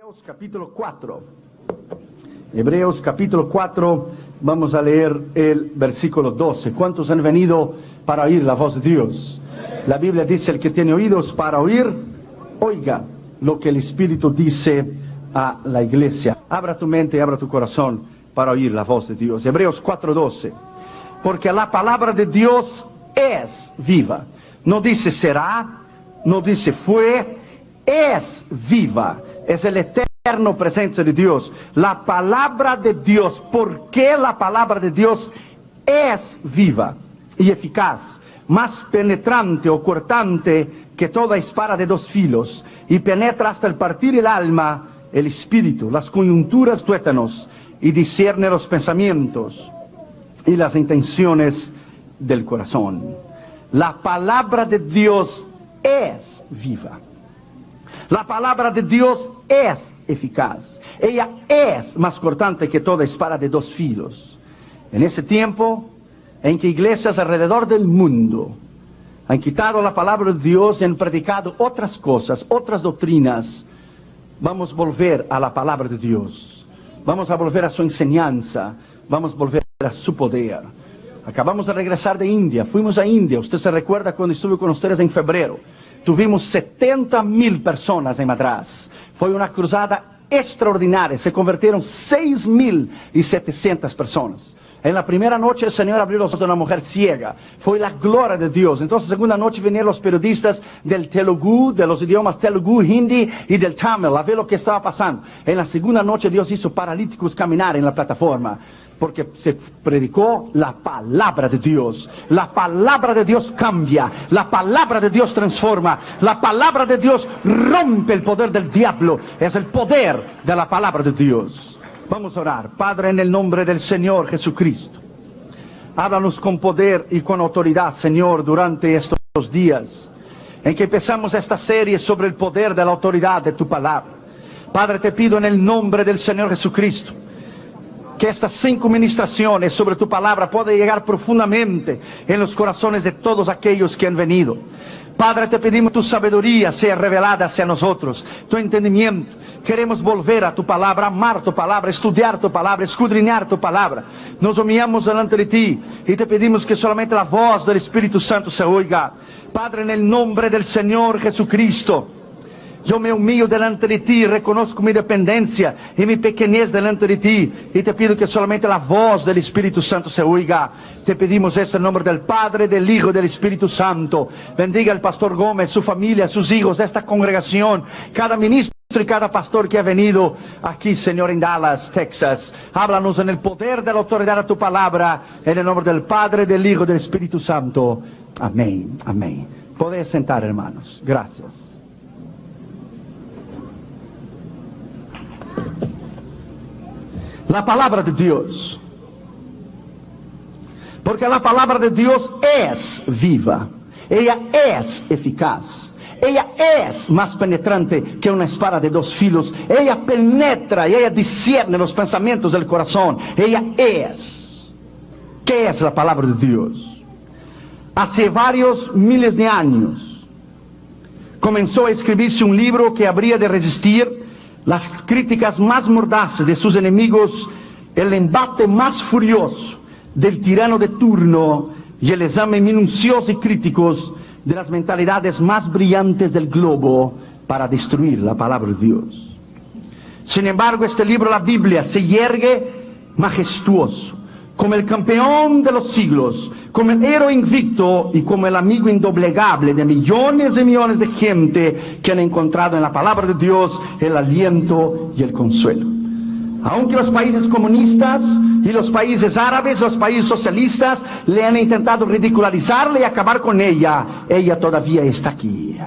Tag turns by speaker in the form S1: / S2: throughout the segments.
S1: Hebreos capítulo 4. Hebreos capítulo 4, vamos a leer el versículo 12. ¿Cuántos han venido para oír la voz de Dios? La Biblia dice: el que tiene oídos para oír, oiga lo que el Espíritu dice a la iglesia. Abra tu mente y abra tu corazón para oír la voz de Dios. Hebreos 4:12. Porque la palabra de Dios es viva. No dice será, no dice fue, es viva. Es el eterno presencia de Dios. La palabra de Dios. ¿Por qué la palabra de Dios es viva y eficaz? Más penetrante o cortante que toda espada de dos filos, y penetra hasta el partir el alma, el espíritu, las coyunturas, tuétanos, y discierne los pensamientos y las intenciones del corazón. La palabra de Dios es viva. La palabra de Dios es eficaz. Ella es más cortante que toda espada de dos filos. En ese tiempo en que iglesias alrededor del mundo han quitado la palabra de Dios y han predicado otras cosas, otras doctrinas, vamos a volver a la palabra de Dios. Vamos a volver a su enseñanza. Vamos a volver a su poder. Acabamos de regresar de India. Fuimos a India. Usted se recuerda cuando estuve con ustedes en febrero. Tuvimos 70,000 personas en Madras. Fue una cruzada extraordinaria. Se convirtieron 6,700 personas. En la primera noche el Señor abrió los ojos de una mujer ciega. Fue la gloria de Dios. Entonces, segunda noche vinieron los periodistas del Telugu, de los idiomas Telugu, Hindi y del Tamil, a ver lo que estaba pasando. En la segunda noche Dios hizo paralíticos caminar en la plataforma, porque se predicó la palabra de Dios. La palabra de Dios cambia. La palabra de Dios transforma. La palabra de Dios rompe el poder del diablo. Es el poder de la palabra de Dios. Vamos a orar. Padre, en el nombre del Señor Jesucristo, háblanos con poder y con autoridad, Señor, durante estos días en que empezamos esta serie sobre el poder de la autoridad de tu palabra. Padre, te pido en el nombre del Señor Jesucristo que estas 5 ministraciones sobre tu palabra puedan llegar profundamente en los corazones de todos aquellos que han venido. Padre, te pedimos tu sabiduría sea revelada hacia nosotros, tu entendimiento. Queremos volver a tu palabra, amar tu palabra, estudiar tu palabra, escudriñar tu palabra. Nos humillamos delante de ti y te pedimos que solamente la voz del Espíritu Santo se oiga. Padre, en el nombre del Señor Jesucristo, yo me humillo delante de ti, reconozco mi dependencia y mi pequeñez delante de ti, y te pido que solamente la voz del Espíritu Santo se oiga. Te pedimos esto en nombre del Padre, del Hijo y del Espíritu Santo. Bendiga al pastor Gómez, su familia, sus hijos, esta congregación, cada ministro y cada pastor que ha venido aquí, Señor, en Dallas, Texas. Háblanos en el poder de la autoridad de tu palabra, en el nombre del Padre, del Hijo y del Espíritu Santo. Amén, amén. Podéis sentar, hermanos. Gracias. La palabra de Dios. Porque la palabra de Dios es viva. Ella es eficaz. Ella es más penetrante que una espada de dos filos. Ella penetra y ella discierne los pensamientos del corazón. Ella es. ¿Qué es la palabra de Dios? Hace varios miles de años comenzó a escribirse un libro que habría de resistir las críticas más mordaces de sus enemigos, el embate más furioso del tirano de turno y el examen minucioso y críticos de las mentalidades más brillantes del globo para destruir la palabra de Dios. Sin embargo, este libro, la Biblia, se yergue majestuoso, como el campeón de los siglos, como el héroe invicto y como el amigo indoblegable de millones y millones de gente que han encontrado en la palabra de Dios el aliento y el consuelo. Aunque los países comunistas y los países árabes, los países socialistas le han intentado ridicularizarle y acabar con ella, ella todavía está aquí.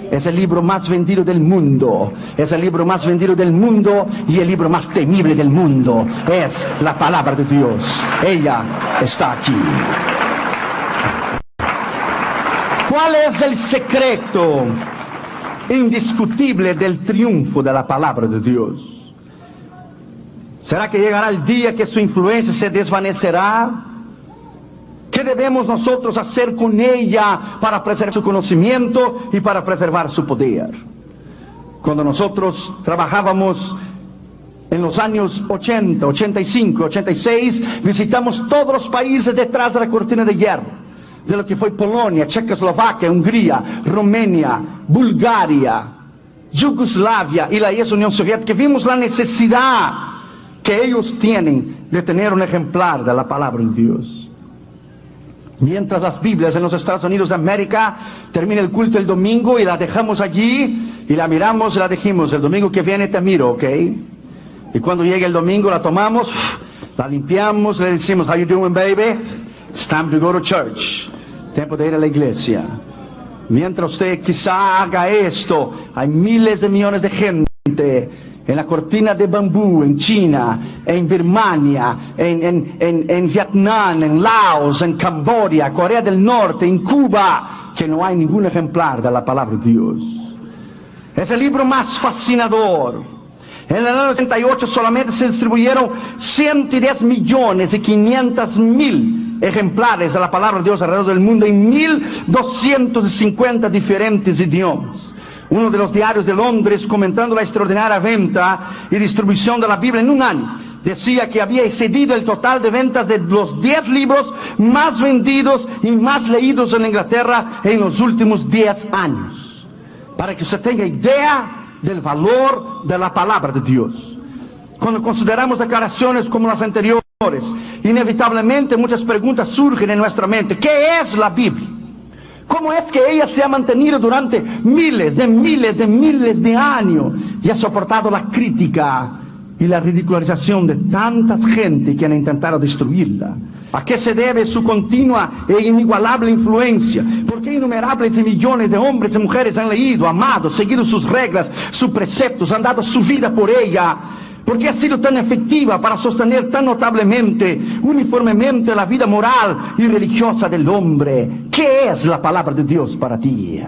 S1: Es el libro más vendido del mundo. Es el libro más vendido del mundo y el libro más temible del mundo. Es la palabra de Dios. Ella está aquí. ¿Cuál es el secreto indiscutible del triunfo de la palabra de Dios? ¿Será que llegará el día que su influencia se desvanecerá? ¿Qué debemos nosotros hacer con ella para preservar su conocimiento y para preservar su poder? Cuando nosotros trabajábamos en los años 80, 85, 86, visitamos todos los países detrás de la cortina de hierro, de lo que fue Polonia, Checoslovaquia, Hungría, Rumania, Bulgaria, Yugoslavia y la ex Unión Soviética. Vimos la necesidad que ellos tienen de tener un ejemplar de la palabra de Dios. Mientras las Biblias en los Estados Unidos de América termina el culto el domingo y la dejamos allí y la miramos y la dijimos, el domingo que viene te miro, ¿ok? Y cuando llega el domingo la tomamos, la limpiamos, le decimos, how you doing, baby? It's time to go to church. Tiempo de ir a la iglesia. Mientras usted quizá haga esto, hay miles de millones de gente en la cortina de bambú, en China, en Birmania, en Vietnam, en Laos, en Camboya, Corea del Norte, en Cuba, que no hay ningún ejemplar de la palabra de Dios. Es el libro más fascinador. En el año 88 solamente se distribuyeron 110 millones y 500 mil ejemplares de la palabra de Dios alrededor del mundo en 1250 diferentes idiomas. Uno de los diarios de Londres, comentando la extraordinaria venta y distribución de la Biblia en un año, decía que había excedido el total de ventas de los 10 libros más vendidos y más leídos en Inglaterra en los últimos 10 años. Para que usted tenga idea del valor de la palabra de Dios. Cuando consideramos declaraciones como las anteriores, inevitablemente muchas preguntas surgen en nuestra mente. ¿Qué es la Biblia? ¿Cómo es que ella se ha mantenido durante miles de años y ha soportado la crítica y la ridicularización de tantas gente que han intentado destruirla? ¿A qué se debe su continua e inigualable influencia? ¿Por qué innumerables y millones de hombres y mujeres han leído, amado, seguido sus reglas, sus preceptos, han dado su vida por ella? ¿Por qué ha sido tan efectiva para sostener tan notablemente, uniformemente la vida moral y religiosa del hombre? ¿Qué es la palabra de Dios para ti?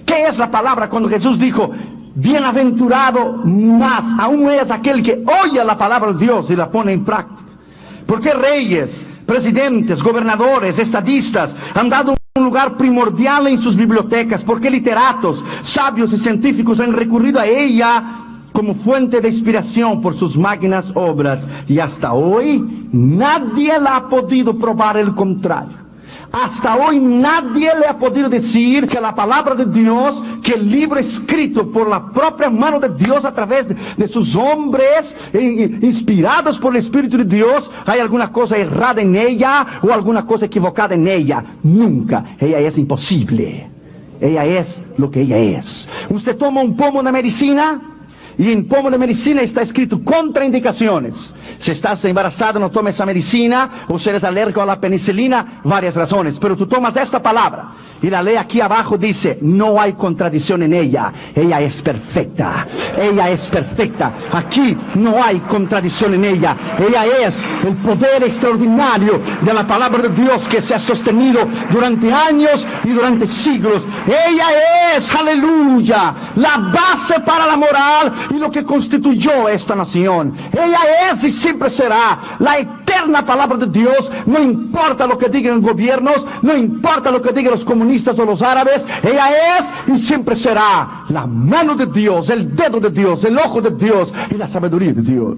S1: ¿Qué es la palabra cuando Jesús dijo, bienaventurado más aún es aquel que oye la palabra de Dios y la pone en práctica? ¿Por qué reyes, presidentes, gobernadores, estadistas han dado un lugar primordial en sus bibliotecas? ¿Por qué literatos, sabios y científicos han recurrido a ella como fuente de inspiración por sus magnas obras? Y hasta hoy nadie le ha podido probar el contrario. Hasta hoy nadie le ha podido decir que la palabra de Dios, que el libro escrito por la propia mano de Dios a través de sus hombres inspirados por el Espíritu de Dios, hay alguna cosa errada en ella o alguna cosa equivocada en ella. Nunca. Ella es imposible. Ella es lo que ella es. Usted toma un pomo de medicina y en pomo de medicina está escrito contraindicaciones. Si estás embarazada, no tomes esa medicina, o si eres alérgico a la penicilina, varias razones. Pero tú tomas esta palabra y la ley aquí abajo dice, no hay contradicción en ella. Ella es perfecta. Ella es perfecta. Aquí no hay contradicción en ella. Ella es el poder extraordinario de la palabra de Dios que se ha sostenido durante años y durante siglos. Ella es, aleluya, la base para la moral y lo que constituyó esta nación. Ella es y siempre será la eterna palabra de Dios. No importa lo que digan los gobiernos, no importa lo que digan los comunistas o los árabes. Ella es y siempre será la mano de Dios, el dedo de Dios, el ojo de Dios y la sabiduría de Dios.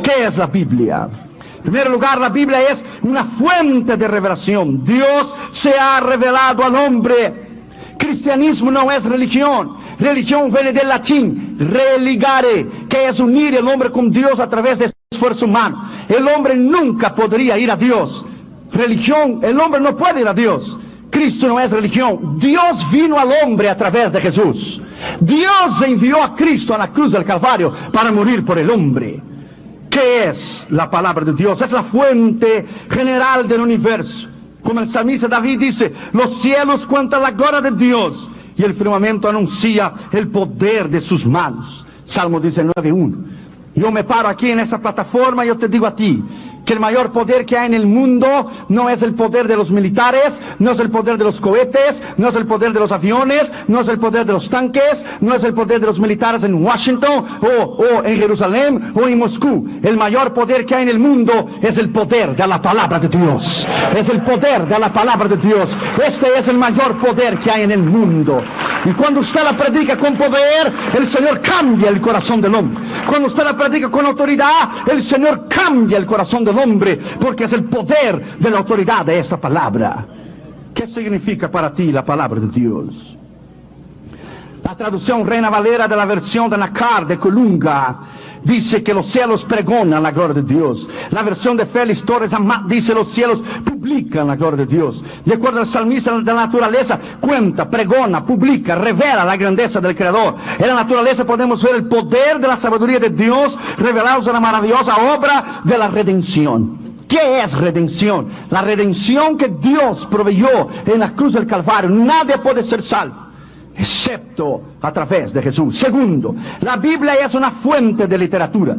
S1: ¿Qué es la Biblia? En primer lugar, la Biblia es una fuente de revelación. Dios se ha revelado al hombre. Cristianismo no es religión. Religión viene del latín, religare, que es unir el hombre con Dios a través de esfuerzo humano. El hombre nunca podría ir a Dios. Religión, el hombre no puede ir a Dios. Cristo no es religión. Dios vino al hombre a través de Jesús. Dios envió a Cristo a la cruz del Calvario para morir por el hombre. ¿Qué es la palabra de Dios? Es la fuente general del universo. Como el salmista David dice, los cielos cuentan la gloria de Dios y el firmamento anuncia el poder de sus manos. Salmo 19:1. Yo me paro aquí en esa plataforma y yo te digo a ti que el mayor poder que hay en el mundo no es el poder de los militares, no es el poder de los cohetes, no es el poder de los aviones, no es el poder de los tanques, no es el poder de los militares en Washington o en Jerusalén o en Moscú. El mayor poder que hay en el mundo es el poder de la palabra de Dios. Es el poder de la palabra de Dios. Este es el mayor poder que hay en el mundo. Y cuando usted la predica con poder, el Señor cambia el corazón del hombre. Cuando usted la predica con autoridad, el Señor cambia el corazón del hombre, porque es el poder de la autoridad de esta palabra. ¿Qué significa para ti la palabra de Dios? La traducción Reina Valera de la versión de Nacar de Colunga dice que los cielos pregonan la gloria de Dios. La versión de Félix Torres Amat dice los cielos publican la gloria de Dios. De acuerdo al salmista de la naturaleza, cuenta, pregona, publica, revela la grandeza del Creador. En la naturaleza podemos ver el poder de la sabiduría de Dios revelados en la maravillosa obra de la redención. ¿Qué es redención? La redención que Dios proveyó en la cruz del Calvario. Nadie puede ser salvo excepto a través de Jesús. Segundo, la Biblia es una fuente de literatura.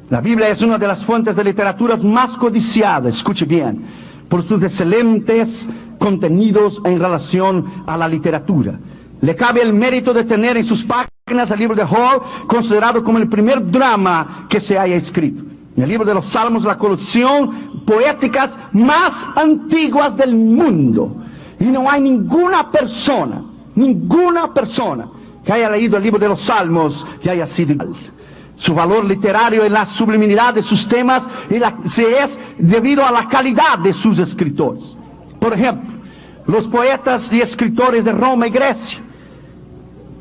S1: La Biblia es una de las fuentes de literaturas más codiciadas, escuche bien, por sus excelentes contenidos en relación a la literatura. Le cabe el mérito de tener en sus páginas el libro de Job, considerado como el primer drama que se haya escrito. En el libro de los Salmos, la colección poéticas más antiguas del mundo. Y no hay ninguna persona que haya leído el libro de los Salmos que haya sido igual. Su valor literario y la sublimidad de sus temas es debido a la calidad de sus escritores. Por ejemplo, los poetas y escritores de Roma y Grecia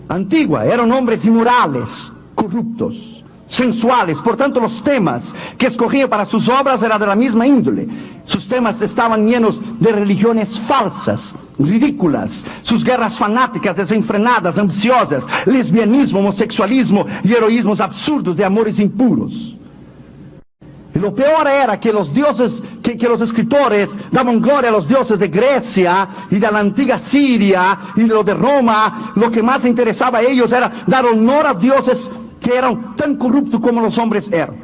S1: antigua eran hombres inmorales, corruptos, sensuales. Por tanto, los temas que escogían para sus obras eran de la misma índole. Sus temas estaban llenos de religiones falsas, ridículas, sus guerras fanáticas, desenfrenadas, ambiciosas, lesbianismo, homosexualismo y heroísmos absurdos de amores impuros. Y lo peor era que los dioses, que los escritores daban gloria a los dioses de Grecia y de la antigua Siria y de lo de Roma. Lo que más interesaba a ellos era dar honor a dioses que eran tan corruptos como los hombres eran.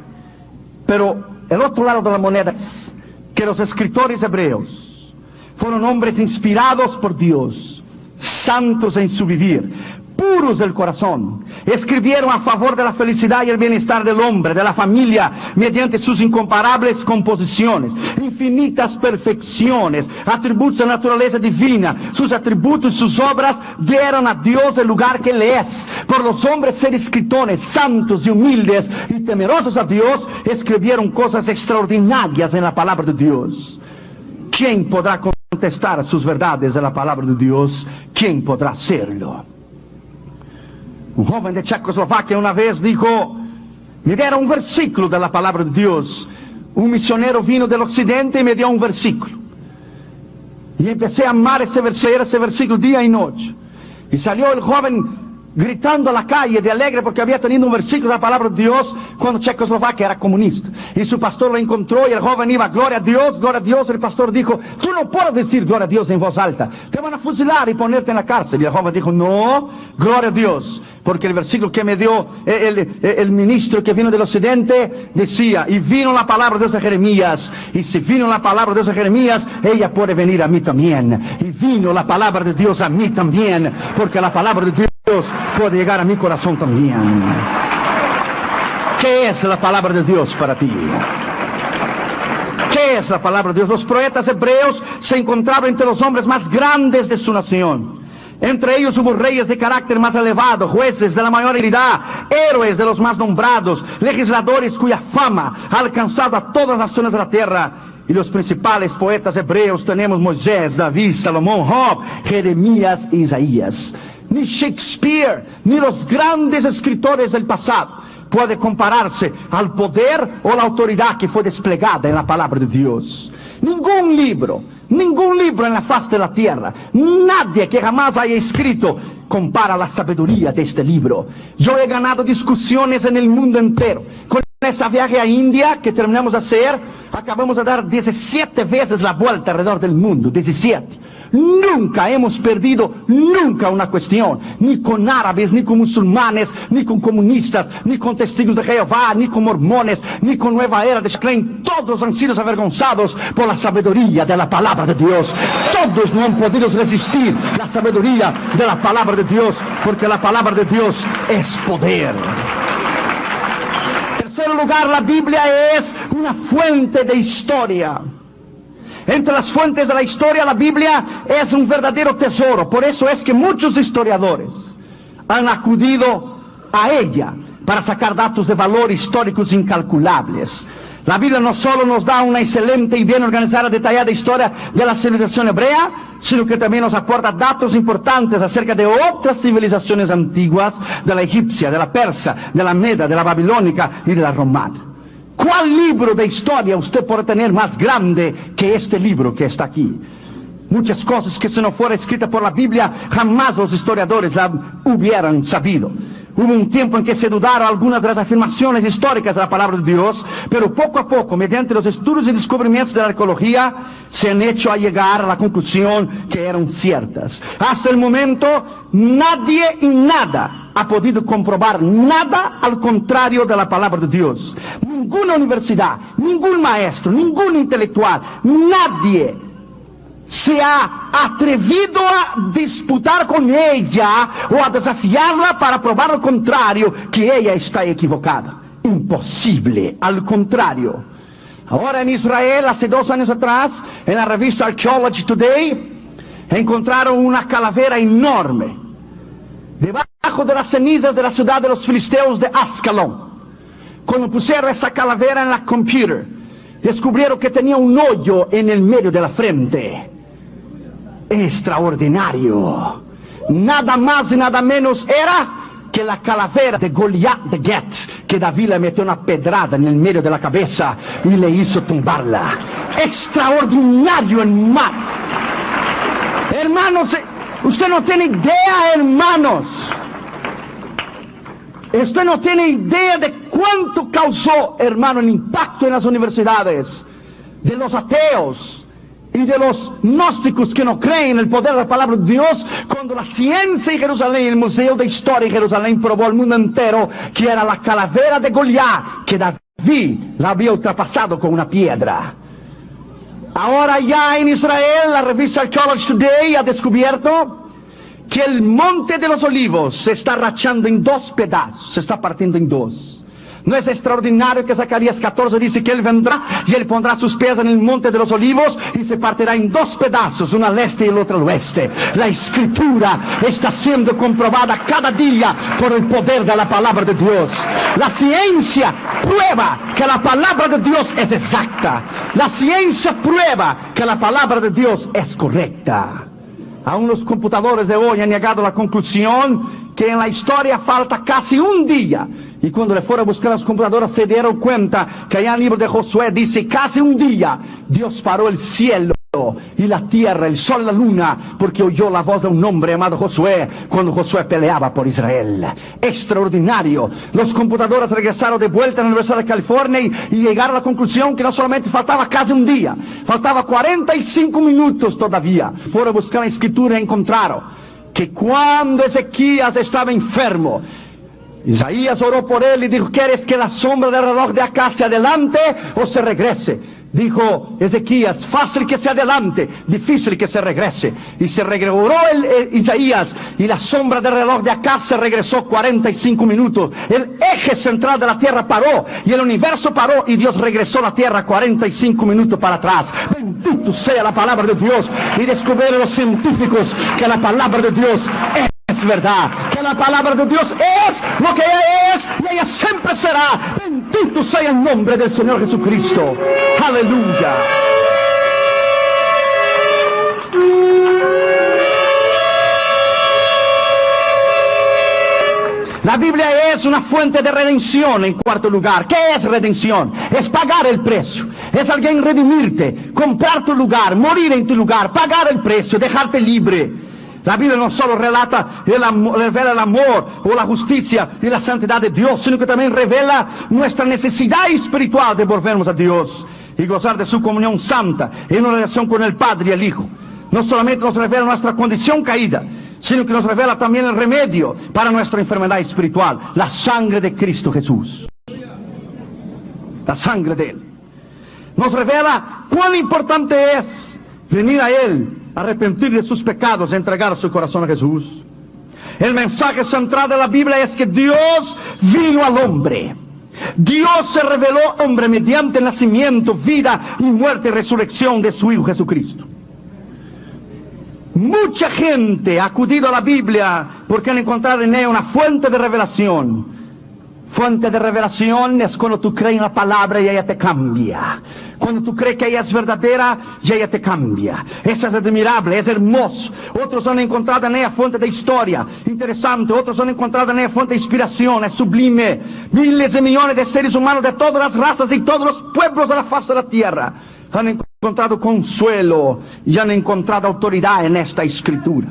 S1: Pero el otro lado de la moneda es que los escritores hebreos fueron hombres inspirados por Dios, santos en su vivir, puros del corazón. Escribieron a favor de la felicidad y el bienestar del hombre, de la familia, mediante sus incomparables composiciones, infinitas perfecciones, atributos de naturaleza divina. Sus atributos y sus obras dieron a Dios el lugar que le es. Por los hombres ser escritores santos y humildes y temerosos a Dios, escribieron cosas extraordinarias en la palabra de Dios. ¿Quién podrá contestar sus verdades de la palabra de Dios? ¿Quién podrá hacerlo? Un joven de Checoslovaquia una vez dijo: me dieron un versículo de la palabra de Dios. Un misionero vino del occidente y me dio un versículo. Y empecé a amar ese versículo día y noche. Y salió el joven gritando a la calle de alegre porque había tenido un versículo de la palabra de Dios cuando Checoslovaquia era comunista. Y su pastor lo encontró y el joven iba: gloria a Dios, gloria a Dios. El pastor dijo: tú no puedes decir gloria a Dios en voz alta, te van a fusilar y ponerte en la cárcel. Y el joven dijo: no, gloria a Dios, porque el versículo que me dio el ministro que vino del occidente decía: y vino la palabra de Dios a Jeremías, y si vino la palabra de Dios a Jeremías, ella puede venir a mí también. Y vino la palabra de Dios a mí también, porque la palabra de Dios puede llegar a mi corazón también. ¿Qué es la palabra de Dios para ti? ¿Qué es la palabra de Dios? Los poetas hebreos se encontraban entre los hombres más grandes de su nación. Entre ellos hubo reyes de carácter más elevado, jueces de la mayor habilidad, héroes de los más nombrados, legisladores cuya fama ha alcanzado a todas las zonas de la tierra. Y los principales poetas hebreos tenemos Moisés, David, Salomón, Job, Jeremías e Isaías. Ni Shakespeare, ni los grandes escritores del pasado puede compararse al poder o la autoridad que fue desplegada en la palabra de Dios. Ningún libro en la faz de la tierra, nadie que jamás haya escrito compara la sabiduría de este libro. Yo he ganado discusiones en el mundo entero. Con ese viaje a India que terminamos de hacer, acabamos de dar 17 veces la vuelta alrededor del mundo, 17. Nunca hemos perdido, nunca una cuestión, ni con árabes, ni con musulmanes, ni con comunistas, ni con testigos de Jehová, ni con mormones, ni con Nueva Era de Klein. Todos han sido avergonzados por la sabiduría de la palabra de Dios. Todos no han podido resistir la sabiduría de la palabra de Dios, porque la palabra de Dios es poder. En tercer lugar, la Biblia es una fuente de historia. Entre las fuentes de la historia, la Biblia es un verdadero tesoro. Por eso es que muchos historiadores han acudido a ella para sacar datos de valor históricos incalculables. La Biblia no solo nos da una excelente y bien organizada, detallada historia de la civilización hebrea, sino que también nos aporta datos importantes acerca de otras civilizaciones antiguas, de la egipcia, de la persa, de la meda, de la babilónica y de la romana. ¿Cuál libro de historia usted puede tener más grande que este libro que está aquí? Muchas cosas que si no fuera escrita por la Biblia, jamás los historiadores la hubieran sabido. Hubo un tiempo en que se dudaron algunas de las afirmaciones históricas de la palabra de Dios, pero poco a poco, mediante los estudios y descubrimientos de la arqueología, se han hecho a llegar a la conclusión que eran ciertas. Hasta el momento, nadie y nada ha podido comprobar nada al contrario de la palabra de Dios. Ninguna universidad, ningún maestro, ningún intelectual, nadie se ha atrevido a disputar con ella o a desafiarla para probar lo contrario, que ella está equivocada. Imposible, al contrario. Ahora en Israel, hace 2 años atrás, en la revista Archaeology Today, encontraron una calavera enorme debajo de las cenizas de la ciudad de los filisteos de Ascalón. Cuando pusieron esa calavera en la computer, descubrieron que tenía un hoyo en el medio de la frente. Extraordinario. Nada más y nada menos era que la calavera de Goliat de Gat, que David le metió una pedrada en el medio de la cabeza y le hizo tumbarla. Extraordinario, hermano. Hermanos, usted no tiene idea, hermanos. Usted no tiene idea de cuánto causó, hermano, el impacto en las universidades de los ateos y de los gnósticos que no creen en el poder de la palabra de Dios, cuando la ciencia en Jerusalén, el Museo de Historia en Jerusalén, probó al mundo entero que era la calavera de Goliat, que David la había ultrapasado con una piedra. Ahora ya en Israel, la revista Archaeology Today ha descubierto que el monte de los olivos se está rachando en 2 pedazos, se está partiendo en 2. ¿No es extraordinario que Zacarías 14 dice que Él vendrá y Él pondrá sus pies en el monte de los olivos y se partirá en 2 pedazos, uno al este y el otro al oeste? La escritura está siendo comprobada cada día por el poder de la palabra de Dios. La ciencia prueba que la palabra de Dios es exacta. La ciencia prueba que la palabra de Dios es correcta. Aún los computadores de hoy han llegado a la conclusión que en la historia falta casi un día. Y cuando le fueron a buscar las computadoras se dieron cuenta que allá en el libro de Josué dice casi un día Dios paró el cielo y la tierra, el sol y la luna, porque oyó la voz de un hombre llamado Josué cuando Josué peleaba por Israel. Extraordinario. Los computadores regresaron de vuelta a la Universidad de California y llegaron a la conclusión que no solamente faltaba casi un día, faltaba 45 minutos todavía. Fueron a buscar la escritura y encontraron que cuando Ezequías estaba enfermo, Isaías oró por él y dijo: ¿quieres que la sombra del reloj de acá se adelante o se regrese? Dijo Ezequías: fácil que se adelante, difícil que se regrese. Y se regresó Isaías y la sombra del reloj de acá se regresó 45 minutos. El eje central de la tierra paró y el universo paró y Dios regresó a la tierra 45 minutos para atrás. Bendito sea la palabra de Dios. Y descubrieron los científicos que la palabra de Dios es verdad, que la palabra de Dios es lo que ella es y ella siempre será. Bendito sea el nombre del Señor Jesucristo. Aleluya. La Biblia es una fuente de redención. En cuarto lugar, ¿qué es redención? Es pagar el precio. Es alguien redimirte, comprar tu lugar, morir en tu lugar, pagar el precio, dejarte libre. La Biblia no solo revela el amor o la justicia y la santidad de Dios, sino que también revela nuestra necesidad espiritual de volvernos a Dios y gozar de su comunión santa en una relación con el Padre y el Hijo. no solamente nos revela nuestra condición caída, sino que nos revela también el remedio para nuestra enfermedad espiritual, la sangre de Cristo Jesús. La sangre de Él. Nos revela cuán importante es venir a Él, arrepentir de sus pecados, entregar su corazón a Jesús. El mensaje central de la Biblia es que Dios vino al hombre. Dios se reveló hombre mediante el nacimiento, vida y muerte y resurrección de su Hijo Jesucristo. Mucha gente ha acudido a la Biblia porque han encontrado en ella una fuente de revelación. Fuente de revelación es cuando tú crees en la palabra y ella te cambia. Cuando tú crees que ella es verdadera y ella te cambia. Eso es admirable, es hermoso. Otros han encontrado en ella fuente de historia interesante. Otros han encontrado en ella fuente de inspiración, es sublime. Miles y millones de seres humanos de todas las razas y todos los pueblos de la faz de la tierra han encontrado consuelo y han encontrado autoridad en esta escritura.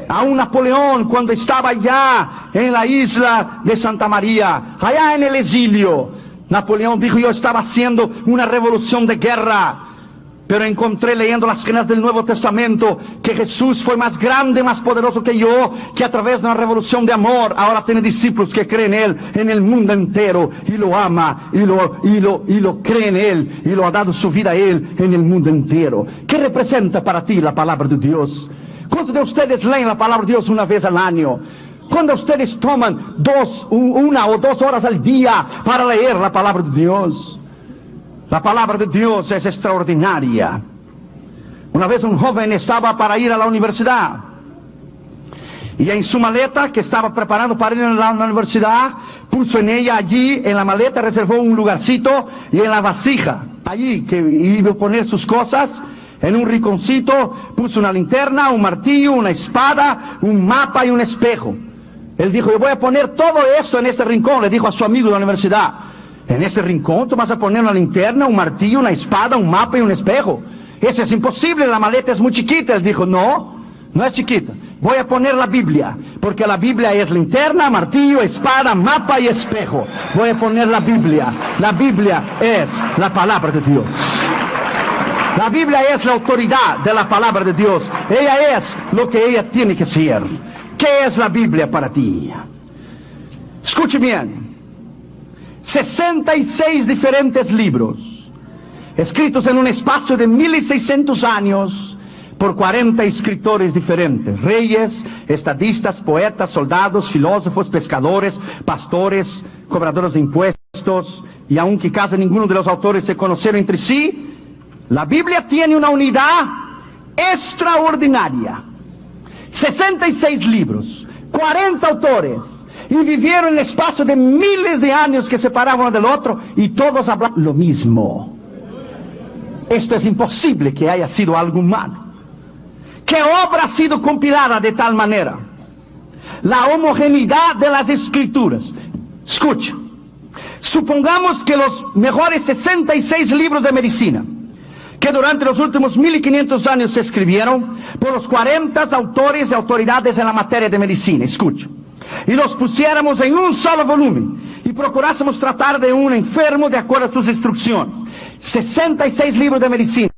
S1: Aún Napoleón, cuando estaba allá en la isla de Santa María, allá en el exilio, Napoleón dijo: yo estaba haciendo una revolución de guerra, pero encontré leyendo las páginas del Nuevo Testamento que Jesús fue más grande, más poderoso que yo, que a través de una revolución de amor ahora tiene discípulos que creen en Él en el mundo entero, y lo ama y lo cree en Él, y lo ha dado su vida a Él en el mundo entero. ¿Qué representa para ti la palabra de Dios? ¿Cuántos de ustedes leen la palabra de Dios una vez al año? ¿Cuántos de ustedes toman 1 o 2 horas al día para leer la palabra de Dios? La palabra de Dios es extraordinaria. Una vez un joven estaba para ir a la universidad, y en su maleta que estaba preparando para ir a la universidad, puso en ella, allí en la maleta reservó un lugarcito, y en la vasija allí que iba a poner sus cosas, en un rinconcito puso una linterna, un martillo, una espada, un mapa y un espejo. Él dijo: yo voy a poner todo esto en este rincón. Le dijo a su amigo de la universidad: en este rincón tú vas a poner una linterna, un martillo, una espada, un mapa y un espejo. Eso es imposible, la maleta es muy chiquita. Él dijo: no, no es chiquita. Voy a poner la Biblia, porque la Biblia es linterna, martillo, espada, mapa y espejo. Voy a poner la Biblia. La Biblia es la palabra de Dios. La Biblia es la autoridad de la palabra de Dios. Ella es lo que ella tiene que ser. ¿Qué es la Biblia para ti? Escuche bien. 66 diferentes libros, escritos en un espacio de 1600 años por 40 escritores diferentes: reyes, estadistas, poetas, soldados, filósofos, pescadores, pastores, cobradores de impuestos, y aunque casi ninguno de los autores se conocieron entre sí, la Biblia tiene una unidad extraordinaria. 66 libros, 40 autores, y vivieron en el espacio de miles de años que separaban uno del otro, y todos hablaban lo mismo. Esto es imposible que haya sido algo humano. ¿Qué obra ha sido compilada de tal manera? La homogeneidad de las escrituras. Escucha, supongamos que los mejores 66 libros de medicina, que durante los últimos 1500 años se escribieron por los 40 autores y autoridades en la materia de medicina, escucha, y los pusiéramos en un solo volumen y procurásemos tratar de un enfermo de acuerdo a sus instrucciones. 66 libros de medicina,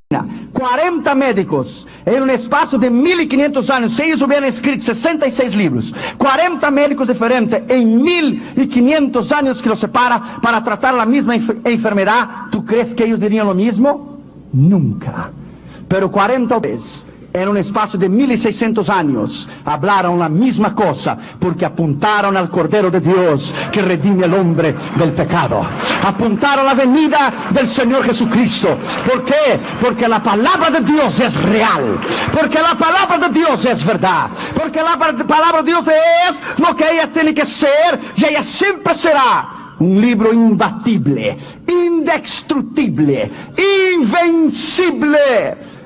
S1: 40 médicos, en un espacio de 1500 años, si ellos hubieran escrito 66 libros, 40 médicos diferentes en 1500 años que los separa para tratar la misma enfermedad, ¿tú crees que ellos dirían lo mismo? Nunca. Pero 40 veces en un espacio de 1600 años hablaron la misma cosa, porque apuntaron al Cordero de Dios que redime al hombre del pecado. Apuntaron a la venida del Señor Jesucristo. ¿Por qué? Porque la palabra de Dios es real, porque la palabra de Dios es verdad, porque la palabra de Dios es lo que ella tiene que ser, y ella siempre será un libro imbatible, indestructible, invencible.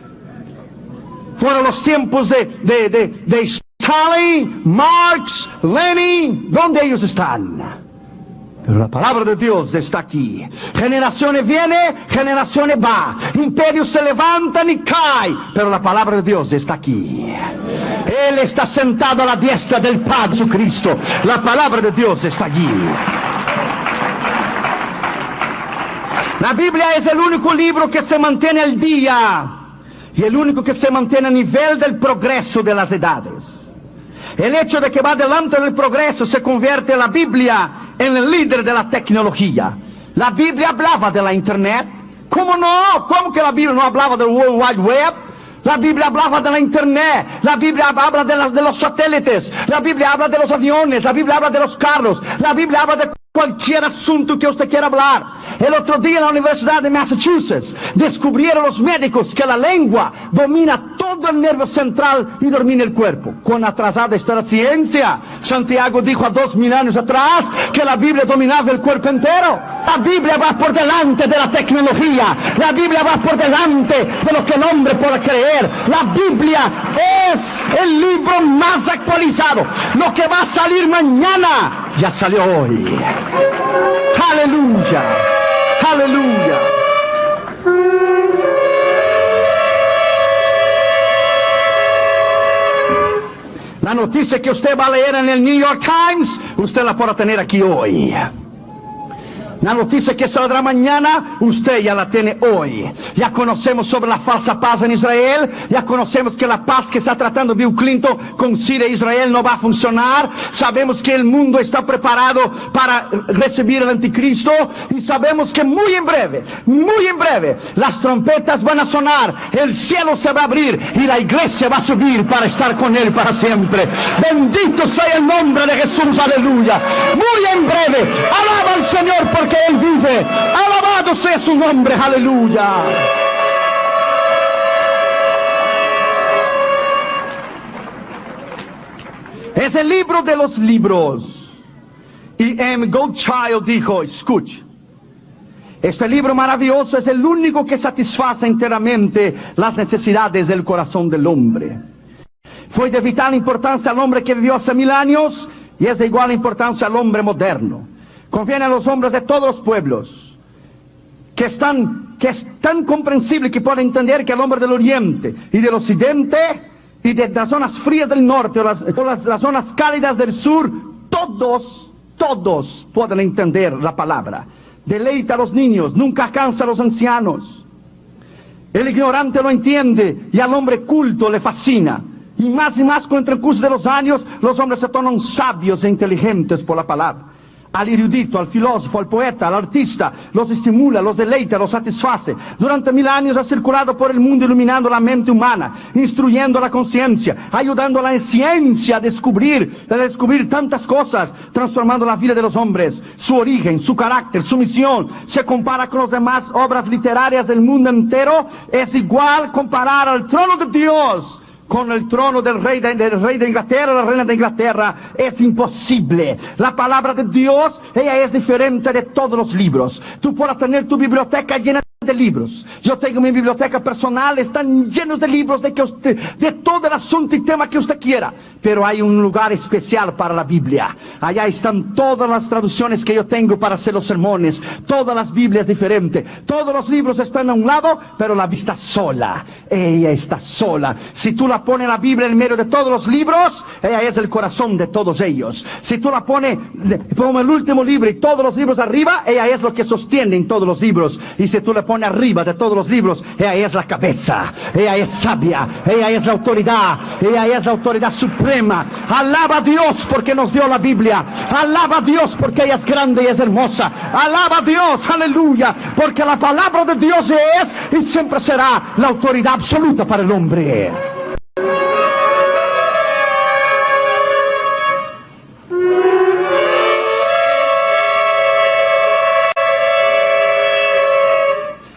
S1: Fueron los tiempos de Stalin, Marx, Lenin. ¿Dónde ellos están? Pero la palabra de Dios está aquí. Generaciones vienen, generaciones van. Imperios se levantan y caen, pero la palabra de Dios está aquí. Él está sentado a la diestra del Padre Jesucristo. La palabra de Dios está allí. La Biblia es el único libro que se mantiene al día, y el único que se mantiene a nivel del progreso de las edades. El hecho de que va adelante del progreso se convierte la Biblia en el líder de la tecnología. La Biblia hablaba de la Internet. ¿Cómo no? ¿Cómo que la Biblia no hablaba del World Wide Web? La Biblia hablaba de la Internet, la Biblia habla de los satélites, la Biblia habla de los aviones, la Biblia habla de los carros, la Biblia habla de cualquier asunto que usted quiera hablar. El otro día en la Universidad de Massachusetts descubrieron los médicos que la lengua domina todo el nervio central y domina el cuerpo. ¿Cuán atrasada está la ciencia? Santiago dijo a 2000 años atrás que la Biblia dominaba el cuerpo entero. La Biblia va por delante de la tecnología, la Biblia va por delante de lo que el hombre pueda creer. La Biblia es el libro más actualizado. Lo que va a salir mañana ya salió hoy. Aleluya, aleluya. La noticia que usted va a leer en el New York Times, usted la podrá tener aquí hoy. La noticia que saldrá mañana, usted ya la tiene hoy. Ya conocemos sobre la falsa paz en Israel. Ya conocemos que la paz que está tratando Bill Clinton con Siria e Israel no va a funcionar. Sabemos que el mundo está preparado para recibir el anticristo. Y sabemos que muy en breve, las trompetas van a sonar. El cielo se va a abrir y la iglesia va a subir para estar con él para siempre. Bendito sea el nombre de Jesús, aleluya. Muy en breve, alaba al Señor porque Él vive. Alabado sea su nombre, aleluya. Es el libro de los libros. Y M. Goldchild dijo, escuche, este libro maravilloso es el único que satisface enteramente las necesidades del corazón del hombre. Fue de vital importancia al hombre que vivió hace 1000 años y es de igual importancia al hombre moderno. Conviene a los hombres de todos los pueblos, que es tan comprensible que pueden entender que el hombre del oriente y del occidente y de las zonas frías del norte o las zonas cálidas del sur, todos pueden entender la palabra. Deleita a los niños, nunca cansa a los ancianos. El ignorante lo entiende y al hombre culto le fascina. Y más con el transcurso de los años, los hombres se tornan sabios e inteligentes por la palabra. Al erudito, al filósofo, al poeta, al artista, los estimula, los deleita, los satisface. Durante 1000 años ha circulado por el mundo iluminando la mente humana, instruyendo la conciencia, ayudando a la ciencia a descubrir tantas cosas, transformando la vida de los hombres, su origen, su carácter, su misión. Se compara con las demás obras literarias del mundo entero. Es igual comparar al trono de Dios con el trono del rey de Inglaterra, la reina de Inglaterra. Es imposible. La palabra de Dios, ella es diferente de todos los libros. Tú puedes tener tu biblioteca llena de libros. Yo tengo mi biblioteca personal, están llenos de libros de todo el asunto y tema que usted quiera. Pero hay un lugar especial para la Biblia. Allá están todas las traducciones que yo tengo para hacer los sermones. Todas las Biblias diferentes. Todos los libros están a un lado, pero la Biblia está sola. Ella está sola. Si tú la pones la Biblia en medio de todos los libros, ella es el corazón de todos ellos. Si tú la pones como el último libro y todos los libros arriba, ella es lo que sostiene en todos los libros. Y si tú la pones arriba de todos los libros, ella es la cabeza. Ella es sabia. Ella es la autoridad. Ella es la autoridad suprema. Alaba a Dios porque nos dio la Biblia. Alaba a Dios porque ella es grande y es hermosa. Alaba a Dios, aleluya, porque la palabra de Dios es y siempre será la autoridad absoluta para el hombre.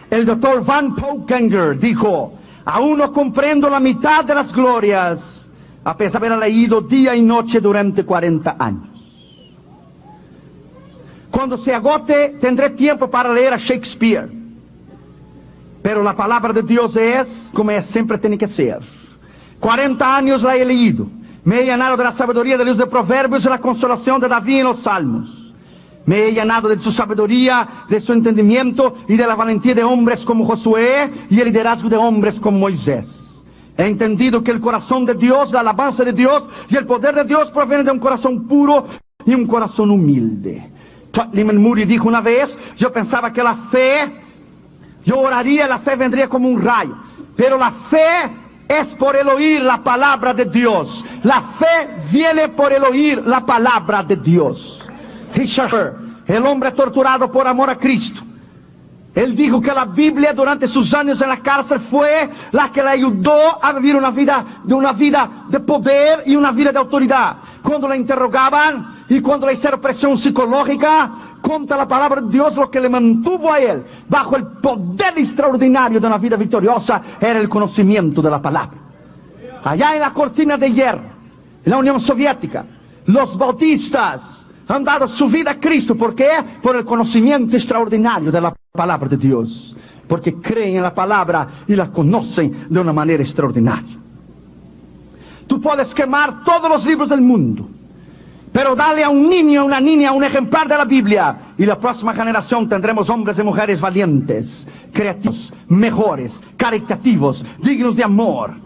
S1: El doctor Van Poukenger dijo, aún no comprendo la mitad de las glorias, a pesar de haber leído día y noche durante 40 años. Cuando se agote, tendré tiempo para leer a Shakespeare. Pero la palabra de Dios es como siempre tiene que ser. 40 años la he leído. Me he llenado de la sabiduría de los de Proverbios y la consolación de David en los Salmos. Me he llenado de su sabiduría, de su entendimiento y de la valentía de hombres como Josué y el liderazgo de hombres como Moisés. He entendido que el corazón de Dios, la alabanza de Dios y el poder de Dios provienen de un corazón puro y un corazón humilde. Lyman Moody dijo una vez, yo pensaba que la fe, yo oraría y la fe vendría como un rayo. Pero la fe es por el oír la palabra de Dios. La fe viene por el oír la palabra de Dios. Richard, el hombre torturado por amor a Cristo, él dijo que la Biblia durante sus años en la cárcel fue la que le ayudó a vivir una vida de poder y una vida de autoridad. Cuando le interrogaban y cuando le hicieron presión psicológica, contra la palabra de Dios, lo que le mantuvo a él bajo el poder extraordinario de una vida victoriosa era el conocimiento de la palabra. Allá en la cortina de hierro, en la Unión Soviética, los bautistas han dado su vida a Cristo. ¿Por qué? Por el conocimiento extraordinario de la palabra de Dios. Porque creen en la palabra y la conocen de una manera extraordinaria. Tú puedes quemar todos los libros del mundo, pero dale a un niño, a una niña, un ejemplar de la Biblia, y la próxima generación tendremos hombres y mujeres valientes, creativos, mejores, caritativos, dignos de amor.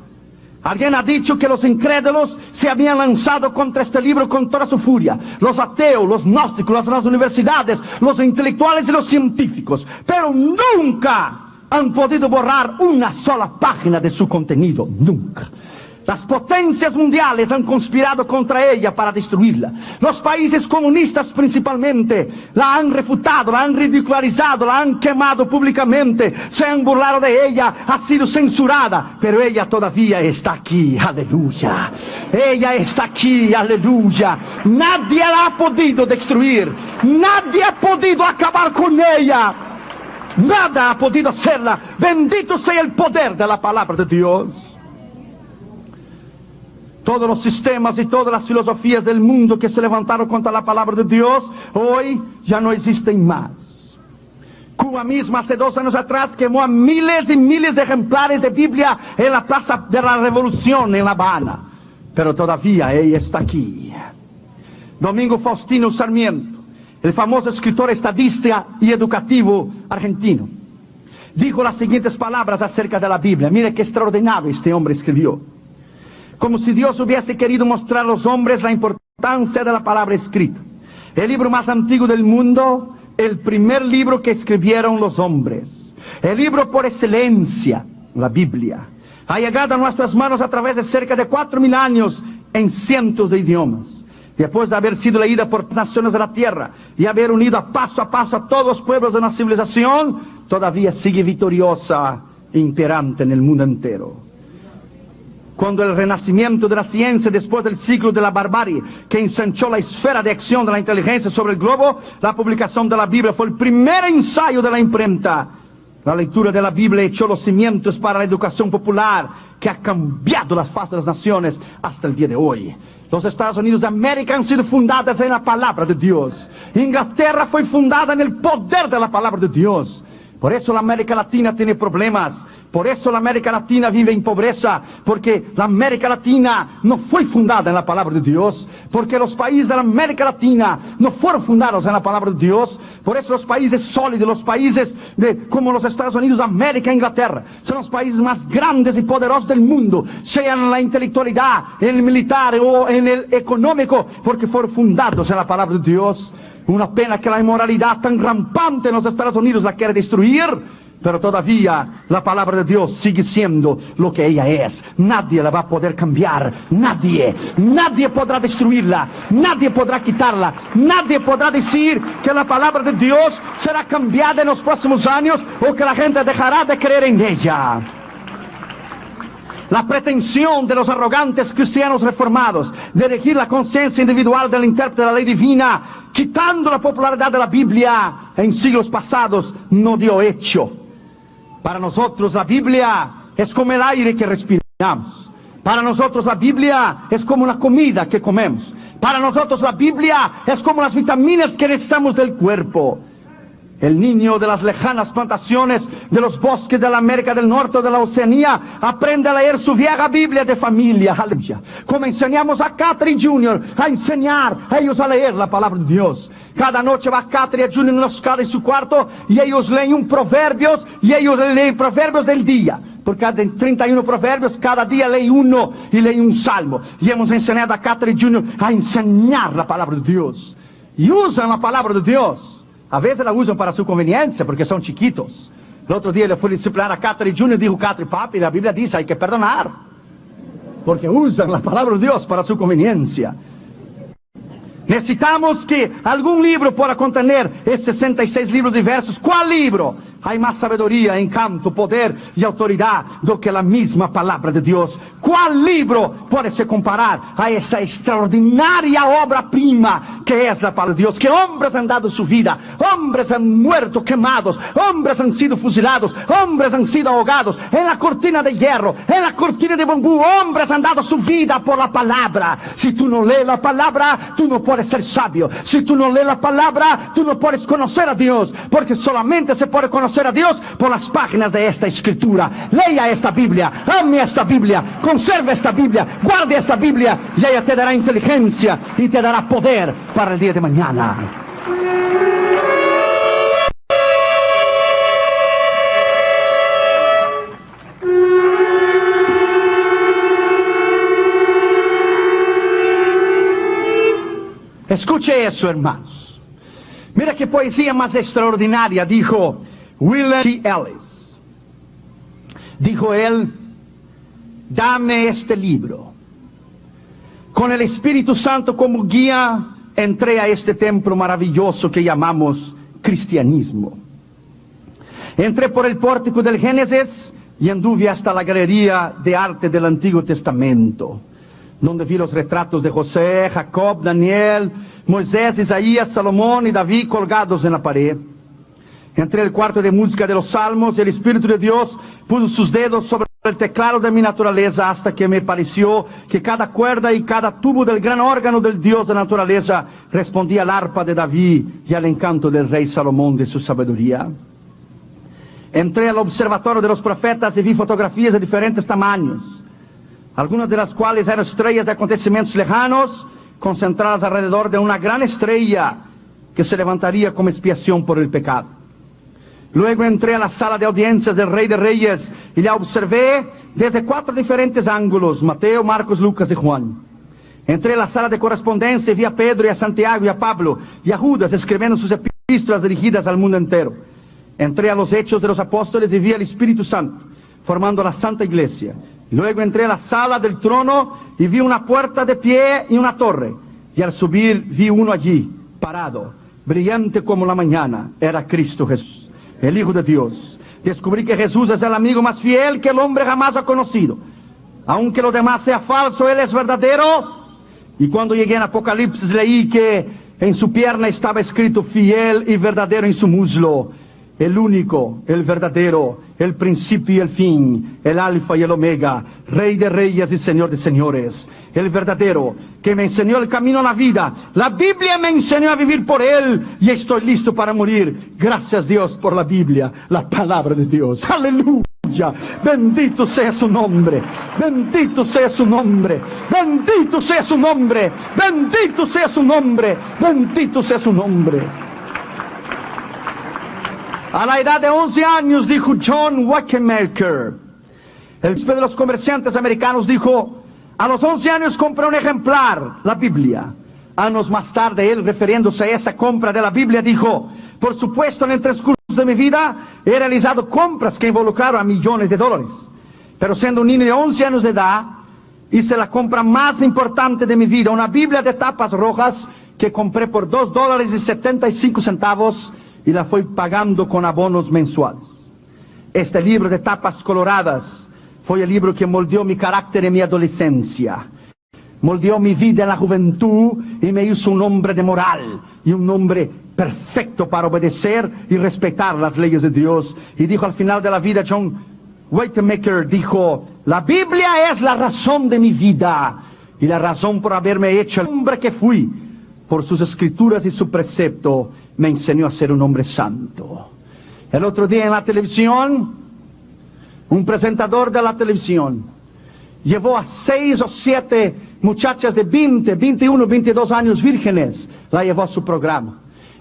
S1: Alguien ha dicho que los incrédulos se habían lanzado contra este libro con toda su furia. Los ateos, los gnósticos, las universidades, los intelectuales y los científicos. Pero nunca han podido borrar una sola página de su contenido. Nunca. Las potencias mundiales han conspirado contra ella para destruirla. Los países comunistas principalmente la han refutado, la han ridicularizado, la han quemado públicamente, se han burlado de ella, ha sido censurada, pero ella todavía está aquí, aleluya. Ella está aquí, aleluya. Nadie la ha podido destruir, nadie ha podido acabar con ella, nada ha podido hacerla. Bendito sea el poder de la palabra de Dios. Todos los sistemas y todas las filosofías del mundo que se levantaron contra la palabra de Dios, hoy ya no existen más. Cuba misma hace 2 años atrás quemó a miles y miles de ejemplares de Biblia en la Plaza de la Revolución en La Habana. Pero todavía ella está aquí. Domingo Faustino Sarmiento, el famoso escritor estadista y educativo argentino, dijo las siguientes palabras acerca de la Biblia. Mire qué extraordinario este hombre escribió. Como si Dios hubiese querido mostrar a los hombres la importancia de la palabra escrita. El libro más antiguo del mundo, el primer libro que escribieron los hombres. El libro por excelencia, la Biblia. Ha llegado a nuestras manos a través de cerca de 4.000 años en cientos de idiomas. Después de haber sido leída por naciones de la tierra y haber unido a paso a todos los pueblos de una civilización, todavía sigue victoriosa e imperante en el mundo entero. Cuando el renacimiento de la ciencia después del siglo de la barbarie que ensanchó la esfera de acción de la inteligencia sobre el globo, la publicación de la Biblia fue el primer ensayo de la imprenta. La lectura de la Biblia echó los cimientos para la educación popular que ha cambiado las fases de las naciones hasta el día de hoy. Los Estados Unidos de América han sido fundadas en la palabra de Dios. Inglaterra fue fundada en el poder de la palabra de Dios. Por eso la América Latina tiene problemas. Por eso la América Latina vive en pobreza. Porque la América Latina no fue fundada en la palabra de Dios. Porque los países de la América Latina no fueron fundados en la palabra de Dios. Por eso los países sólidos, los países como los Estados Unidos de América e Inglaterra, son los países más grandes y poderosos del mundo. Sean en la intelectualidad, en el militar o en el económico. Porque fueron fundados en la palabra de Dios. Una pena que la inmoralidad tan rampante en los Estados Unidos la quiere destruir, pero todavía la palabra de Dios sigue siendo lo que ella es. Nadie la va a poder cambiar, nadie podrá destruirla, nadie podrá quitarla, nadie podrá decir que la palabra de Dios será cambiada en los próximos años o que la gente dejará de creer en ella. La pretensión de los arrogantes cristianos reformados de elegir la conciencia individual del intérprete de la ley divina, quitando la popularidad de la Biblia en siglos pasados, no dio hecho. Para nosotros la Biblia es como el aire que respiramos. Para nosotros la Biblia es como la comida que comemos. Para nosotros la Biblia es como las vitaminas que necesitamos del cuerpo. El niño de las lejanas plantaciones de los bosques de la América del Norte o de la Oceanía aprende a leer su vieja Biblia de familia, aleluya. Como enseñamos a Catherine Jr. a enseñar a ellos a leer la palabra de Dios. Cada noche va Catherine Jr. en la escala en su cuarto y ellos leen un proverbios y ellos leen proverbios del día. Por cada 31 proverbios, cada día leen uno y leen un salmo. Y hemos enseñado a Catherine Jr. a enseñar la palabra de Dios. Y usan la palabra de Dios. A veces la usan para su conveniencia porque son chiquitos. El otro día le fui a disciplinar a Catherine Jr. y dijo, Catherine, papi, la Biblia dice hay que perdonar. Porque usan la palabra de Dios para su conveniencia. Necesitamos que algún libro pueda contener estos 66 libros diversos. ¿Cuál libro? Hay más sabiduría, encanto, poder y autoridad do que la misma palabra de Dios. ¿Cuál libro puede se comparar a esta extraordinaria obra prima que es la palabra de Dios? Que hombres han dado su vida, hombres han muerto quemados, hombres han sido fusilados, hombres han sido ahogados en la cortina de hierro, en la cortina de bambú. Hombres han dado su vida por la palabra. Si tú no lees la palabra, tú no puedes ser sabio. Si tú no lees la palabra, tú no puedes conocer a Dios, porque solamente se puede conocer a Dios por las páginas de esta escritura. Lea esta Biblia, ame esta Biblia, conserve esta Biblia, guarde esta Biblia, y ella te dará inteligencia y te dará poder para el día de mañana. Escuche eso, hermanos. Mira qué poesía más extraordinaria dijo William T. Ellis. Dijo él, dame este libro. Con el Espíritu Santo como guía, entré a este templo maravilloso que llamamos cristianismo. Entré por el pórtico del Génesis y anduve hasta la galería de arte del Antiguo Testamento, donde vi los retratos de José, Jacob, Daniel, Moisés, Isaías, Salomón y David colgados en la pared. Entré al cuarto de música de los salmos y el Espíritu de Dios puso sus dedos sobre el teclado de mi naturaleza hasta que me pareció que cada cuerda y cada tubo del gran órgano del Dios de la naturaleza respondía al arpa de David y al encanto del rey Salomón de su sabiduría. Entré al observatorio de los profetas y vi fotografías de diferentes tamaños, algunas de las cuales eran estrellas de acontecimientos lejanos, concentradas alrededor de una gran estrella que se levantaría como expiación por el pecado. Luego entré a la sala de audiencias del Rey de Reyes y la observé desde 4 diferentes ángulos: Mateo, Marcos, Lucas y Juan. Entré a la sala de correspondencia y vi a Pedro y a Santiago y a Pablo y a Judas escribiendo sus epístolas dirigidas al mundo entero. Entré a los Hechos de los Apóstoles y vi al Espíritu Santo formando la Santa Iglesia. Luego entré a la sala del trono y vi una puerta de pie y una torre. Y al subir vi uno allí, parado, brillante como la mañana. Era Cristo Jesús, el Hijo de Dios. Descubrí que Jesús es el amigo más fiel que el hombre jamás ha conocido. Aunque lo demás sea falso, Él es verdadero. Y cuando llegué en Apocalipsis leí que en su pierna estaba escrito fiel y verdadero en su muslo. El único, el verdadero, el principio y el fin, el alfa y el omega, Rey de reyes y Señor de señores, el verdadero, que me enseñó el camino a la vida. La Biblia me enseñó a vivir por Él y estoy listo para morir. Gracias Dios por la Biblia, la palabra de Dios. Aleluya. Bendito sea su nombre, bendito sea su nombre, bendito sea su nombre, bendito sea su nombre, bendito sea su nombre. A la edad de 11 años, dijo John Wanamaker, el príncipe de los comerciantes americanos, dijo, a los 11 años compré un ejemplar, la Biblia. Años más tarde, él, refiriéndose a esa compra de la Biblia, dijo, por supuesto, en el transcurso de mi vida he realizado compras que involucraron a millones de dólares. Pero siendo un niño de 11 años de edad, hice la compra más importante de mi vida, una Biblia de tapas rojas que compré por $2.75 y la fui pagando con abonos mensuales. Este libro de tapas coloradas fue el libro que moldeó mi carácter en mi adolescencia, moldeó mi vida en la juventud y me hizo un hombre de moral y un hombre perfecto para obedecer y respetar las leyes de Dios. Y dijo al final de la vida, John Wanamaker dijo, la Biblia es la razón de mi vida y la razón por haberme hecho el hombre que fui. Por sus escrituras y su precepto me enseñó a ser un hombre santo. El otro día en la televisión, un presentador de la televisión llevó a 6 o 7 muchachas de 20, 21, 22 años vírgenes, la llevó a su programa.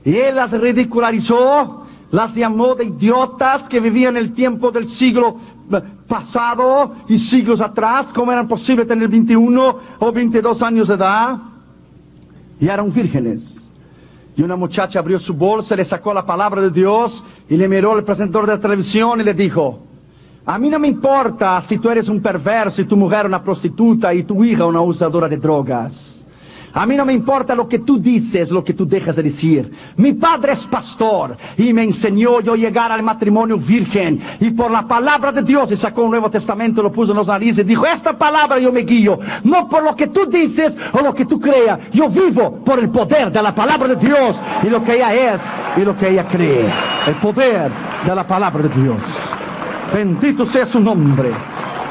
S1: Y él las ridicularizó, las llamó de idiotas que vivían el tiempo del siglo pasado y siglos atrás. ¿Cómo era posible tener 21 o 22 años de edad? Y eran vírgenes. Y una muchacha abrió su bolsa, le sacó la palabra de Dios y le miró al presentador de la televisión y le dijo: a mí no me importa si tú eres un perverso y tu mujer una prostituta y tu hija una usadora de drogas. A mí no me importa lo que tú dices, lo que tú dejas de decir. Mi padre es pastor y me enseñó yo llegar al matrimonio virgen. Y por la palabra de Dios, y sacó un Nuevo Testamento, lo puso en los narices y dijo: esta palabra yo me guío, no por lo que tú dices o lo que tú creas. Yo vivo por el poder de la palabra de Dios y lo que ella es y lo que ella cree. El poder de la palabra de Dios. Bendito sea su nombre.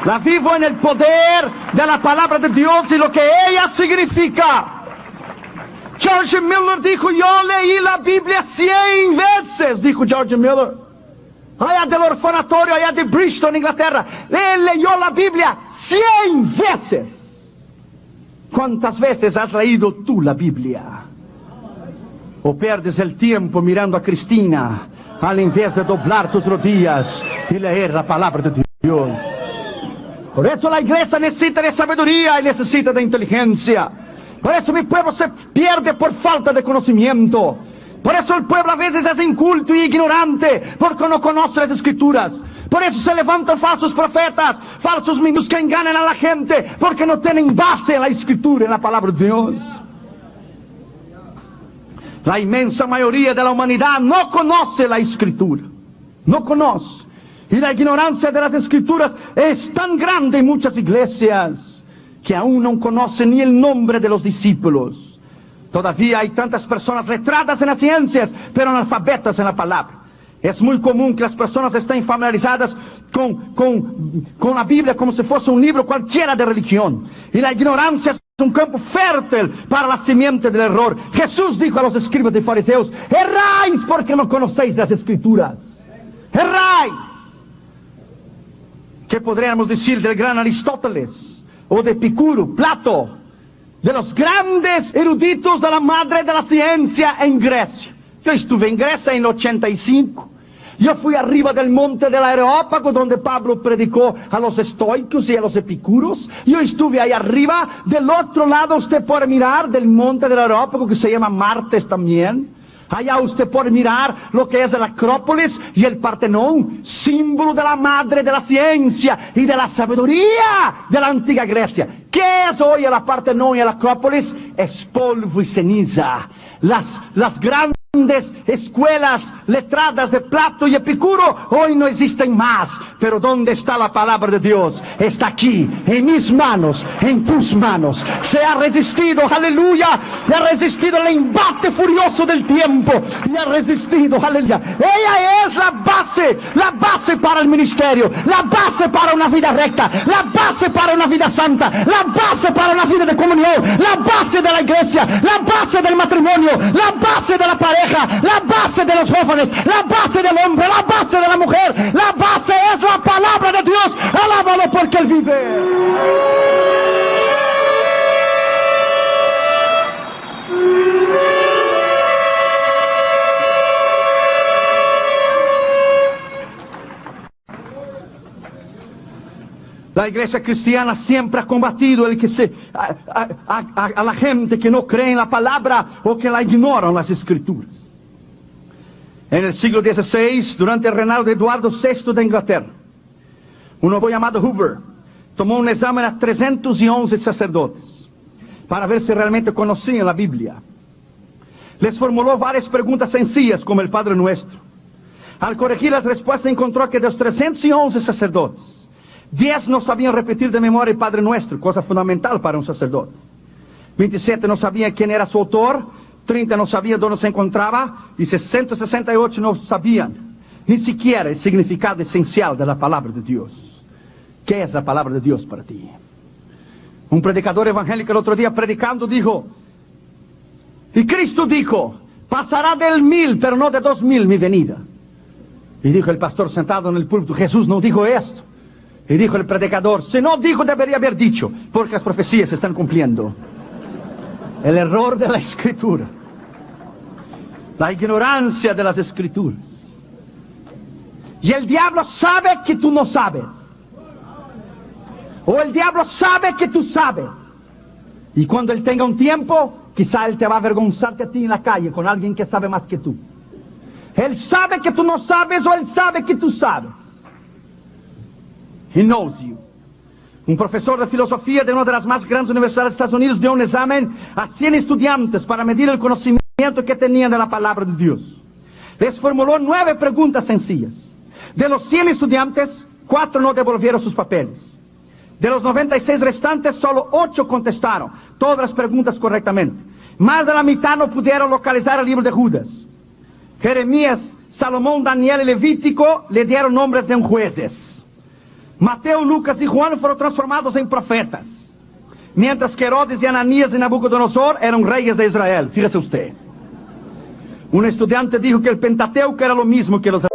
S1: La vivo en el poder de la palabra de Dios y lo que ella significa. George Miller dijo: yo leí la Biblia 100 veces, dijo George Miller. Allá del orfanatorio, allá de Bristol, Inglaterra. Él leyó la Biblia 100 veces. ¿Cuántas veces has leído tú la Biblia? ¿O pierdes el tiempo mirando a Cristina al invés de doblar tus rodillas y leer la palabra de Dios? Por eso la iglesia necesita de sabiduría y necesita de inteligencia. Por eso mi pueblo se pierde por falta de conocimiento. Por eso el pueblo a veces es inculto y ignorante, porque no conoce las escrituras. Por eso se levantan falsos profetas, falsos ministros que engañan a la gente, porque no tienen base en la escritura, en la palabra de Dios. La inmensa mayoría de la humanidad no conoce la escritura. No conoce. Y la ignorancia de las escrituras es tan grande en muchas iglesias que aún no conocen ni el nombre de los discípulos. Todavía hay tantas personas letradas en las ciencias, pero analfabetas en la palabra. Es muy común que las personas estén familiarizadas con la Biblia como si fuese un libro cualquiera de religión. Y la ignorancia es un campo fértil para la simiente del error. Jesús dijo a los escribas y fariseos: erráis porque no conocéis las escrituras. Erráis. ¿Qué podríamos decir del gran Aristóteles? O de Epicuro, Plato, de los grandes eruditos de la madre de la ciencia en Grecia. Yo estuve en Grecia en el 85. Yo fui arriba del monte del Areópago, donde Pablo predicó a los estoicos y a los epicuros. Yo estuve ahí arriba. Del otro lado usted puede mirar del monte del Areópago, que se llama Martes también. Allá usted puede mirar lo que es el Acrópolis y el Partenón, símbolo de la madre de la ciencia y de la sabiduría de la antigua Grecia. ¿Qué es hoy el Partenón y el Acrópolis? Es polvo y ceniza. Las grandes escuelas letradas de Plato y Epicuro hoy no existen más. Pero ¿dónde está la palabra de Dios? Está aquí, en mis manos, en tus manos. Se ha resistido, aleluya, se ha resistido el embate furioso del tiempo y ha resistido, aleluya. Ella es la base para el ministerio, la base para una vida recta, la base para una vida santa, la base para una vida de comunión, la base de la iglesia, la base del matrimonio, la base de la pareja, la base de los jóvenes, la base del hombre, la base de la mujer. La base es la palabra de Dios. Alábalo porque Él vive. La iglesia cristiana siempre ha combatido a la gente que no cree en la palabra o que la ignoran las escrituras. En el siglo XVI, durante el reinado de Eduardo VI de Inglaterra, un hombre llamado Hoover tomó un examen a 311 sacerdotes para ver si realmente conocían la Biblia. Les formuló varias preguntas sencillas como el Padre Nuestro. Al corregir las respuestas encontró que de los 311 sacerdotes, 10 no sabían repetir de memoria el Padre Nuestro, cosa fundamental para un sacerdote. 27 no sabían quién era su autor, 30 no sabían dónde se encontraba, y 168 no sabían ni siquiera el significado esencial de la palabra de Dios. ¿Qué es la palabra de Dios para ti? Un predicador evangélico el otro día predicando dijo: y Cristo dijo, pasará del 1000, pero no de 2000 mi venida. Y dijo el pastor sentado en el púlpito: Jesús no dijo esto. Y dijo el predicador: si no dijo, debería haber dicho, porque las profecías se están cumpliendo. El error de la escritura, la ignorancia de las escrituras. Y el diablo sabe que tú no sabes, o el diablo sabe que tú sabes, y cuando él tenga un tiempo quizá Él te va a avergonzarte a ti en la calle con alguien que sabe más que tú. Él sabe que tú no sabes o Él sabe que tú sabes. He knows you. Un profesor de filosofía de una de las más grandes universidades de Estados Unidos dio un examen a 100 estudiantes para medir el conocimiento que tenían de la palabra de Dios. Les formuló 9 preguntas sencillas. De los 100 estudiantes, 4 no devolvieron sus papeles. De los 96 restantes, solo 8 contestaron todas las preguntas correctamente. Más de la mitad no pudieron localizar el libro de Judas. Jeremías, Salomón, Daniel y Levítico le dieron nombres de jueces. Mateo, Lucas y Juan fueron transformados en profetas, mientras que Herodes y Ananías y Nabucodonosor eran reyes de Israel. Fíjese usted. Un estudiante dijo que el Pentateuco era lo mismo que los...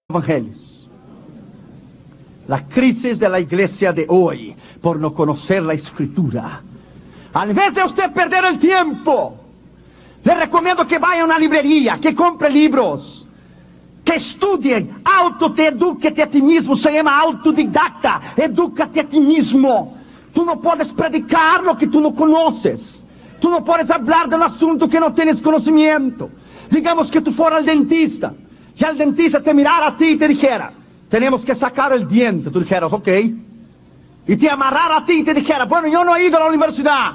S1: Evangelios. La crisis de la iglesia de hoy por no conocer la Escritura. En vez de usted perder el tiempo, le recomiendo que vaya a una librería, que compre libros, que estudie, autoeduque a ti mismo. Se llama autodidacta. Edúcate a ti mismo. Tú no puedes predicar lo que tú no conoces. Tú no puedes hablar de un asunto que no tienes conocimiento. Digamos que tú fueras al dentista. Y el dentista te mirara a ti y te dijera, tenemos que sacar el diente. Tú dijeras, ok. Y te amarrara a ti y te dijera, bueno, yo no he ido a la universidad.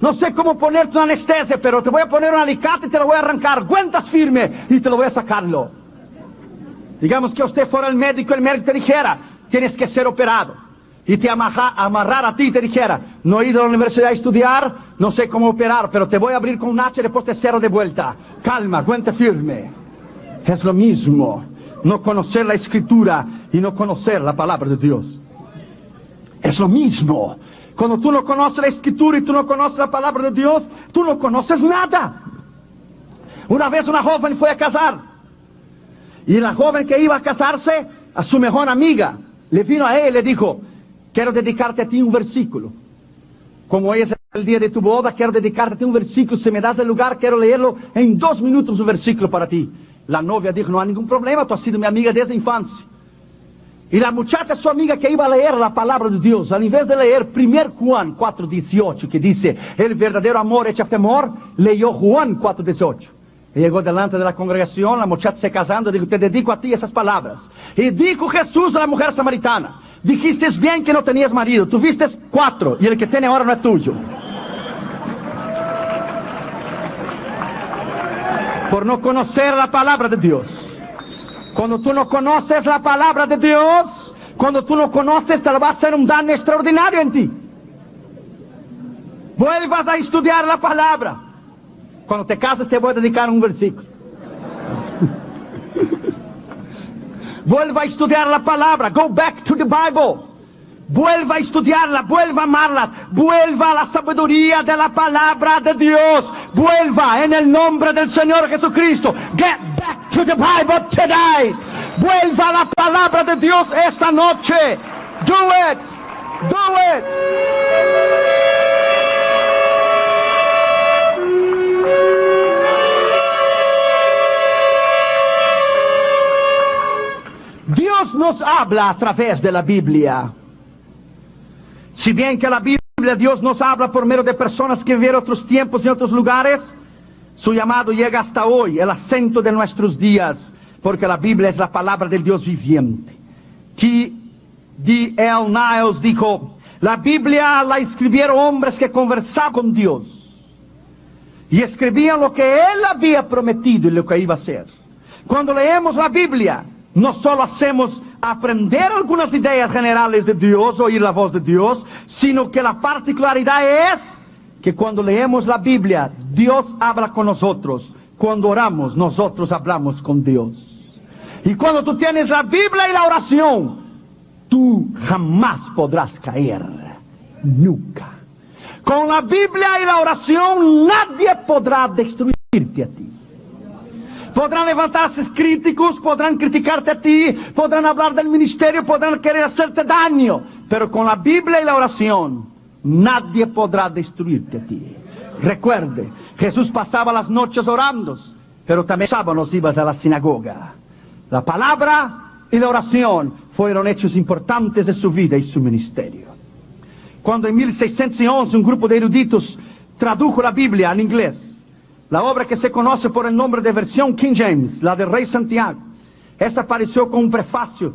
S1: No sé cómo ponerte una anestesia, pero te voy a poner un alicate y te lo voy a arrancar. Aguantas firme y te lo voy a sacarlo. Digamos que usted fuera el médico te dijera, tienes que ser operado. Y te amarrara a ti y te dijera, no he ido a la universidad a estudiar, no sé cómo operar, pero te voy a abrir con un hacha y después te cierro de vuelta. Calma, aguanta firme. Es lo mismo, no conocer la Escritura y no conocer la palabra de Dios. Es lo mismo. Cuando tú no conoces la Escritura y tú no conoces la palabra de Dios, tú no conoces nada. Una vez una joven fue a casar. Y la joven que iba a casarse, a su mejor amiga, le vino a él y le dijo, quiero dedicarte a ti un versículo. Como hoy es el día de tu boda, quiero dedicarte a ti un versículo. Si me das el lugar, quiero leerlo en 2 minutos, un versículo para ti. La novia dijo, no hay ningún problema, tú has sido mi amiga desde la infancia. Y la muchacha, su amiga, que iba a leer la palabra de Dios, al invés de leer 1 Juan 4:18, que dice, el verdadero amor echa temor, leyó Juan 4:18. Y llegó delante de la congregación, la muchacha se casando, dijo, te dedico a ti esas palabras. Y dijo Jesús a la mujer samaritana, dijiste bien que no tenías marido, tuviste 4, y el que tiene ahora no es tuyo. Por no conocer la palabra de Dios. Cuando tú no conoces la palabra de Dios, cuando tú no conoces, te va a hacer un daño extraordinario en ti. Vuelvas a estudiar la palabra. Cuando te cases te voy a dedicar un versículo. Vuelva a estudiar la palabra. Go back to the Bible. Vuelva a estudiarla, vuelva a amarlas, vuelva a la sabiduría de la palabra de Dios, vuelva en el nombre del Señor Jesucristo. Get back to the Bible today. Vuelva a la palabra de Dios esta noche. Do it, do it. Dios nos habla a través de la Biblia. Si bien que la Biblia, Dios nos habla por medio de personas que vivieron otros tiempos y otros lugares, su llamado llega hasta hoy, el acento de nuestros días, porque la Biblia es la palabra del Dios viviente. T.D.L. Niles dijo, la Biblia la escribieron hombres que conversaban con Dios y escribían lo que Él había prometido y lo que iba a hacer. Cuando leemos la Biblia, no solo hacemos aprender algunas ideas generales de Dios, oír la voz de Dios, sino que la particularidad es que cuando leemos la Biblia, Dios habla con nosotros. Cuando oramos, nosotros hablamos con Dios. Y cuando tú tienes la Biblia y la oración, tú jamás podrás caer. Nunca. Con la Biblia y la oración, nadie podrá destruirte a ti. Podrán levantarse críticos, podrán criticarte a ti, podrán hablar del ministerio, podrán querer hacerte daño. Pero con la Biblia y la oración, nadie podrá destruirte a ti. Recuerde, Jesús pasaba las noches orando, pero también sábados ibas a la sinagoga. La palabra y la oración fueron hechos importantes de su vida y su ministerio. Cuando en 1611 un grupo de eruditos tradujo la Biblia al inglés, la obra que se conoce por el nombre de versión King James, la del Rey Santiago, esta apareció con un prefacio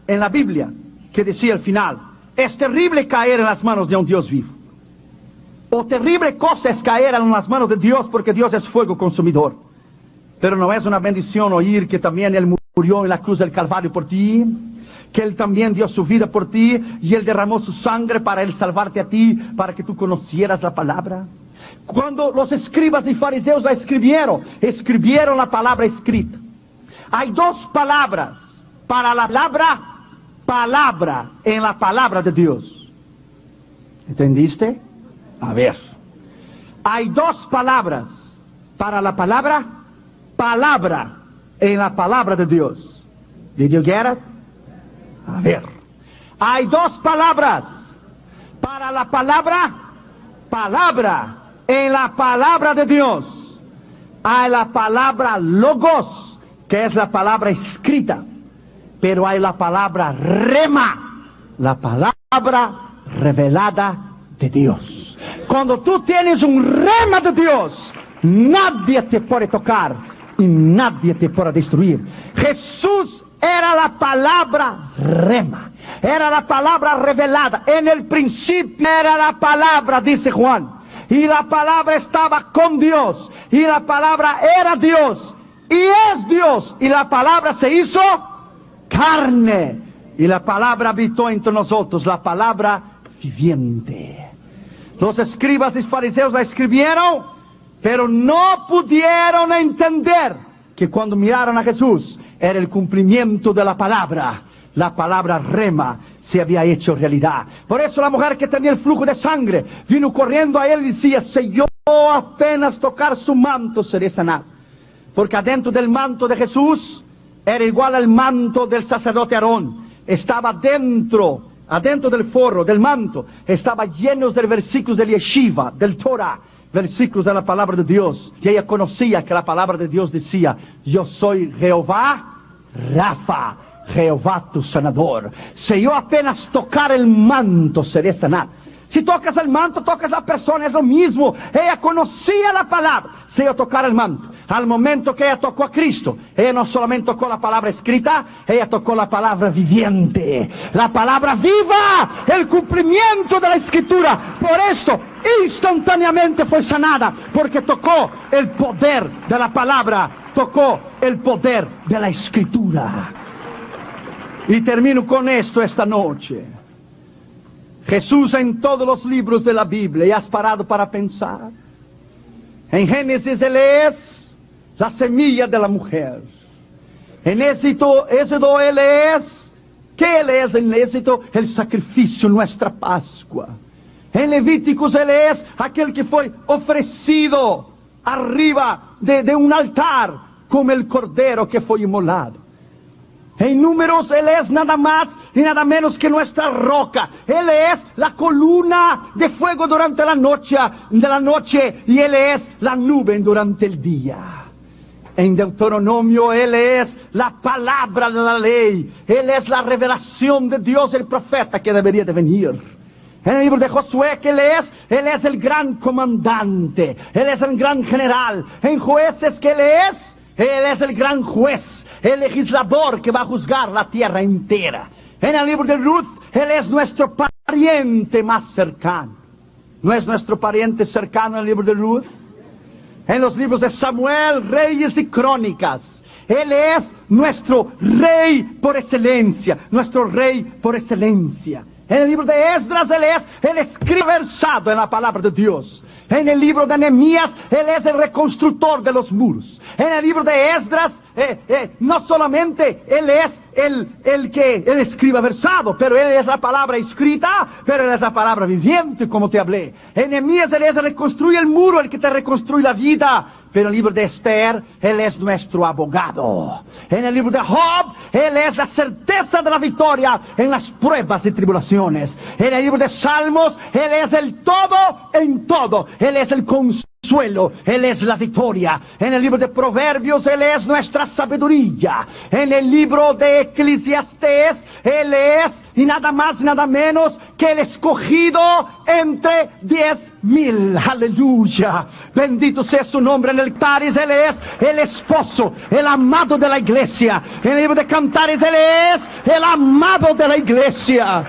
S1: en la Biblia que decía al final, es terrible caer en las manos de un Dios vivo. O terrible cosa es caer en las manos de Dios, porque Dios es fuego consumidor. Pero no es una bendición oír que también Él murió en la cruz del Calvario por ti, que Él también dio su vida por ti, y Él derramó su sangre para Él salvarte a ti, para que tú conocieras la palabra. Cuando los escribas y fariseos la escribieron la palabra escrita. Hay dos palabras para la palabra en la palabra de Dios. ¿Entendiste? A ver. Hay dos palabras para la palabra en la palabra de Dios. Did you get it? A ver. Hay dos palabras para la palabra en la palabra de Dios. Hay la palabra logos, que es la palabra escrita, pero hay la palabra rema, la palabra revelada de Dios. Cuando tú tienes un rema de Dios, nadie te puede tocar y nadie te puede destruir. Jesús era la palabra rema, era la palabra revelada. En el principio era la palabra, dice Juan. Y la palabra estaba con Dios. Y la palabra era Dios. Y es Dios. Y la palabra se hizo carne. Y la palabra habitó entre nosotros. La palabra viviente. Los escribas y fariseos la escribieron, pero no pudieron entender que cuando miraron a Jesús, era el cumplimiento de la palabra. La palabra rema se había hecho realidad. Por eso la mujer que tenía el flujo de sangre vino corriendo a él y decía, si yo apenas tocar su manto seré sanado. Porque adentro del manto de Jesús era igual al manto del sacerdote Aarón. Estaba adentro del forro, del manto, estaba lleno de versículos del Yeshiva, del Torah, versículos de la palabra de Dios. Y ella conocía que la palabra de Dios decía: yo soy Jehová Rafa, Jehová tu sanador. Si yo apenas tocar el manto, seré sanado. Si tocas el manto, tocas la persona, es lo mismo. Ella conocía la palabra. Si yo tocar el manto, al momento que ella tocó a Cristo, ella no solamente tocó la palabra escrita, ella tocó la palabra viviente, la palabra viva, el cumplimiento de la escritura. Por esto, instantáneamente fue sanada, porque tocó el poder de la palabra, tocó el poder de la escritura. Y termino con esto esta noche. Jesús en todos los libros de la Biblia, ¿y has parado para pensar? En Génesis Él es la semilla de la mujer. En Éxodo Él es, ¿qué Él es en Éxodo? El sacrificio, nuestra Pascua. En Levíticos Él es aquel que fue ofrecido arriba de un altar como el cordero que fue inmolado. En Números Él es nada más y nada menos que nuestra roca. Él es la columna de fuego durante la noche y Él es la nube durante el día. En Deuteronomio Él es la palabra de la ley. Él es la revelación de Dios, el profeta que debería de venir. En el libro de Josué que Él es el gran comandante. Él es el gran general. En Jueces que Él es el gran juez, el legislador que va a juzgar la tierra entera. En el libro de Ruth, Él es nuestro pariente más cercano. ¿No es nuestro pariente cercano en el libro de Ruth? En los libros de Samuel, Reyes y Crónicas, Él es nuestro rey por excelencia, nuestro rey por excelencia. En el libro de Esdras, Él es el escriba versado en la palabra de Dios. En el libro de Nehemías, Él es el reconstructor de los muros. En el libro de Esdras, no solamente Él es el escriba versado, pero Él es la palabra escrita, pero Él es la palabra viviente, como te hablé. En Nehemías Él es el que reconstruye el muro, el que te reconstruye la vida. Pero en el libro de Esther, Él es nuestro abogado. En el libro de Job, Él es la certeza de la victoria en las pruebas y tribulaciones. En el libro de Salmos, Él es el todo en todo. Él es el consuelo, Él es la victoria. En el libro de Proverbios, Él es nuestra sabiduría. En el libro de Eclesiastés, Él es, y nada más y nada menos, que el escogido entre 10,000. Aleluya. Bendito sea su nombre. En el Cantares, Él es el esposo, el amado de la iglesia. En el libro de Cantares, Él es el amado de la iglesia.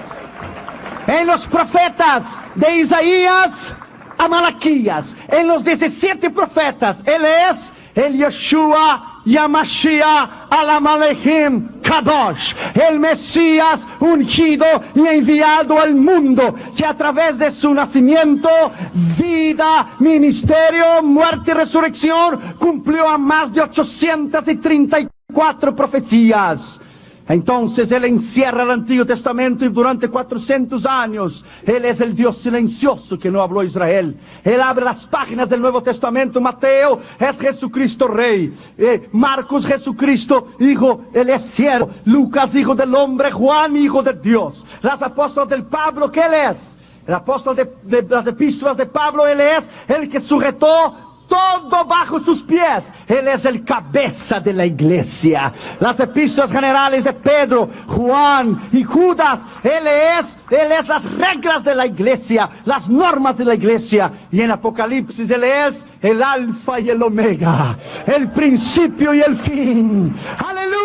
S1: En los profetas de Isaías a Malaquías, en los 17 profetas, Él es el Yeshua Yamashiach Alamalehim Kadosh, el Mesías ungido y enviado al mundo, que a través de su nacimiento, vida, ministerio, muerte y resurrección, cumplió a más de 834 profecías. Entonces Él encierra el Antiguo Testamento y durante 400 años Él es el Dios silencioso que no habló Israel. Él abre las páginas del Nuevo Testamento. Mateo es Jesucristo Rey, Marcos Jesucristo Hijo, Él es siervo, Lucas Hijo del Hombre, Juan Hijo de Dios. Las apóstolas del Pablo, ¿qué Él es? El apóstol de las epístolas de Pablo, Él es el que sujetó todo bajo sus pies. Él es el cabeza de la iglesia. Las epístolas generales de Pedro, Juan y Judas, Él es las reglas de la iglesia, las normas de la iglesia. Y en Apocalipsis Él es el alfa y el omega, el principio y el fin. Aleluya.